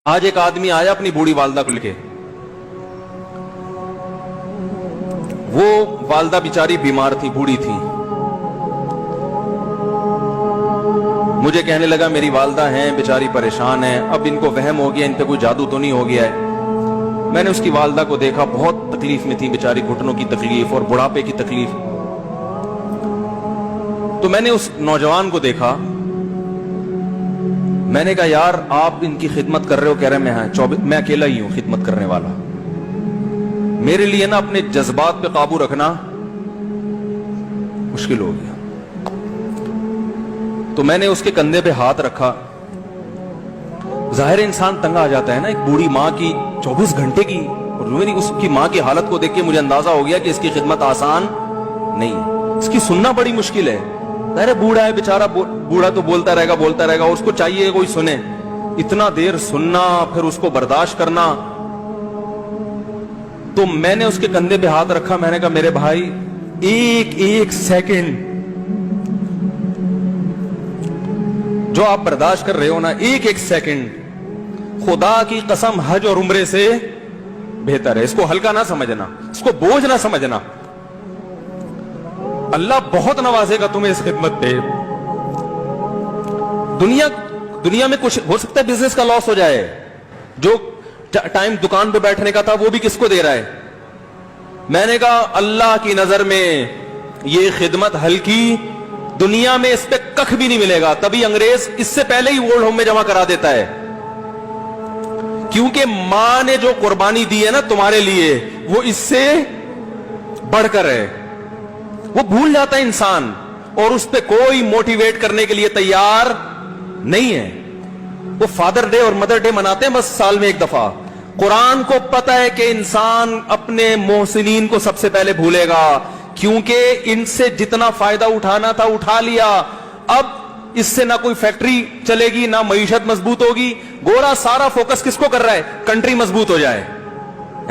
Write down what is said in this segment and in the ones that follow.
आज एक आदमी आया अपनी बूढ़ी वालदा को लेके। वो वालदा बेचारी बीमार थी, बूढ़ी थी। मुझे कहने लगा मेरी वालदा हैं, बेचारी परेशान है, अब इनको वहम हो गया, इन पे कोई जादू तो नहीं हो गया है। मैंने उसकी वालदा को देखा, बहुत तकलीफ में थी बेचारी, घुटनों की तकलीफ और बुढ़ापे की तकलीफ। तो मैंने उस नौजवान को देखा, मैंने कहा यार आप इनकी खिदमत कर रहे हो? कह रहे मैं अकेला ही हूं खिदमत करने वाला। मेरे लिए ना अपने जज्बात पे काबू रखना मुश्किल हो गया। तो मैंने उसके कंधे पे हाथ रखा। जाहिर इंसान तंग आ जाता है ना, एक बूढ़ी मां की 24 घंटे की, और मेरी उसकी मां की हालत को देख के मुझे अंदाजा हो गया कि इसकी खिदमत आसान नहीं है, इसकी सुनना बड़ी मुश्किल है। अरे बूढ़ा है बेचारा, बूढ़ा तो बोलता रहेगा, उसको चाहिए कोई सुने। इतना देर सुनना, फिर उसको बर्दाश्त करना। तो मैंने उसके कंधे पे हाथ रखा, मैंने कहा मेरे भाई एक एक सेकंड जो आप बर्दाश्त कर रहे हो ना, एक एक सेकंड खुदा की कसम हज और उम्रे से बेहतर है। इसको हल्का ना समझना, इसको बोझ ना समझना। अल्लाह बहुत नवाजेगा तुम्हें इस खिदमत पे। दुनिया में कुछ हो सकता है बिजनेस का लॉस हो जाए, जो टाइम दुकान पे बैठने का था वो भी किसको दे रहा है। मैंने कहा अल्लाह की नजर में ये खिदमत हल्की, दुनिया में इस पे कख भी नहीं मिलेगा। तभी अंग्रेज इससे पहले ही ओल्ड होम में जमा करा देता है, क्योंकि मां ने जो कुर्बानी दी है ना तुम्हारे लिए, वो इससे बढ़कर है। वो भूल जाता है इंसान, और उस पे कोई मोटिवेट करने के लिए तैयार नहीं है। वो फादर डे और मदर डे मनाते हैं बस साल में एक दफा। कुरान को पता है कि इंसान अपने मोहसिनीन को सबसे पहले भूलेगा, क्योंकि इनसे जितना फायदा उठाना था उठा लिया। अब इससे ना कोई फैक्ट्री चलेगी, ना मईशत मजबूत होगी। गोरा सारा फोकस किसको कर रहा है? कंट्री मजबूत हो जाए,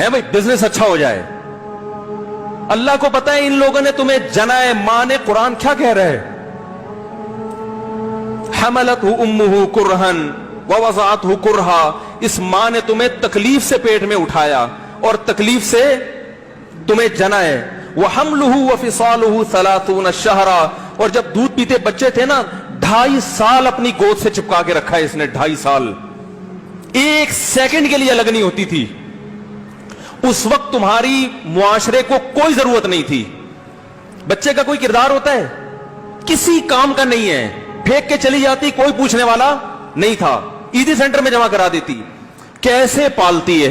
है भाई, बिजनेस अच्छा हो जाए। अल्लाह को पता है इन लोगों ने तुम्हें जना है। मां ने, कुरान क्या कह रहा है? हमलतहु उम्मुहु कुरहन व वज़अतहु कुरहा। इस मां ने तुम्हें तकलीफ से पेट में उठाया और तकलीफ से तुम्हें जना है। व हमलुहु व फिसालुहु 30 शहरा। और जब दूध पीते बच्चे थे ना, 2.5 साल अपनी गोद से चिपका के रखा है इसने, 2.5 साल। एक सेकंड के लिए अलग नहीं होती थी। उस वक्त तुम्हारी मुआशरे को कोई जरूरत नहीं थी। बच्चे का कोई किरदार होता है? किसी काम का नहीं है, फेंक के चली जाती, कोई पूछने वाला नहीं था, ईदी सेंटर में जमा करा देती। कैसे पालती है,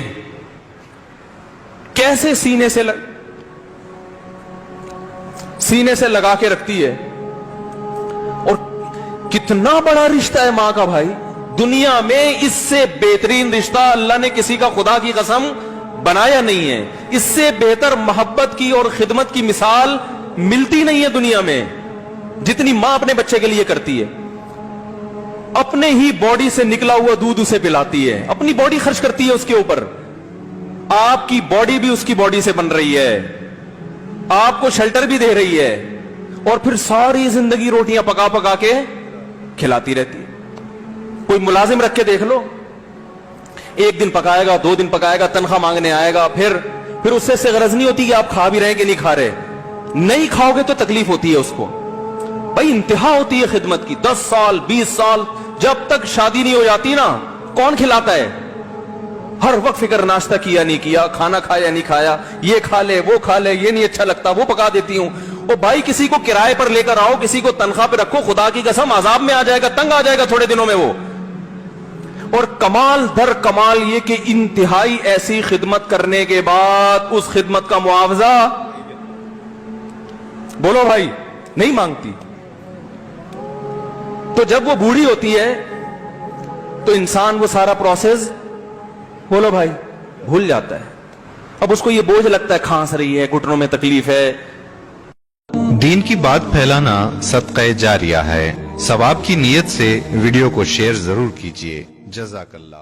कैसे सीने से लगा के रखती है। और कितना बड़ा रिश्ता है मां का भाई। दुनिया में इससे बेहतरीन रिश्ता अल्लाह ने किसी का, खुदा की कसम, बनाया नहीं है। इससे बेहतर मोहब्बत की और खिदमत की मिसाल मिलती नहीं है दुनिया में, जितनी मां अपने बच्चे के लिए करती है। अपने ही बॉडी से निकला हुआ दूध उसे पिलाती है, अपनी बॉडी खर्च करती है उसके ऊपर। आपकी बॉडी भी उसकी बॉडी से बन रही है, आपको शेल्टर भी दे रही है, और फिर सारी जिंदगी रोटियां पका पका के खिलाती रहती है। कोई मुलाजिम रख के देख लो, एक दिन पकाएगा, 2 दिन पकाएगा, तनख्वाह मांगने आएगा, फिर उससे गरज नहीं होती कि आप खा भी रहे हैं कि नहीं खा रहे। नहीं खाओगे तो तकलीफ होती है उसको। भाई इंतहा होती है खिदमत की। 10 साल 20 साल जब तक शादी नहीं हो जाती ना, कौन खिलाता है? हर वक्त फिक्र, नाश्ता किया नहीं किया, खाना खाया नहीं खाया, ये खा ले वो खा ले, ये नहीं अच्छा लगता वो पका देती हूं। ओ भाई, किसी को किराए पर लेकर आओ, किसी को तनख्वाह पे रखो, खुदा की कसम अजाब में आ जाएगा, तंग आ जाएगा थोड़े दिनों में वो। और कमाल दर कमाल ये कि इंतहाई ऐसी खिदमत करने के बाद उस खिदमत का मुआवजा, बोलो भाई, नहीं मांगती। तो जब वो बूढ़ी होती है तो इंसान वो सारा प्रोसेस, बोलो भाई, भूल जाता है। अब उसको ये बोझ लगता है, खांस रही है, घुटनों में तकलीफ है। दीन की बात फैलाना सदक़े जारिया है। सवाब की नीयत से वीडियो को शेयर जरूर कीजिए। जज़ाकल्लाह।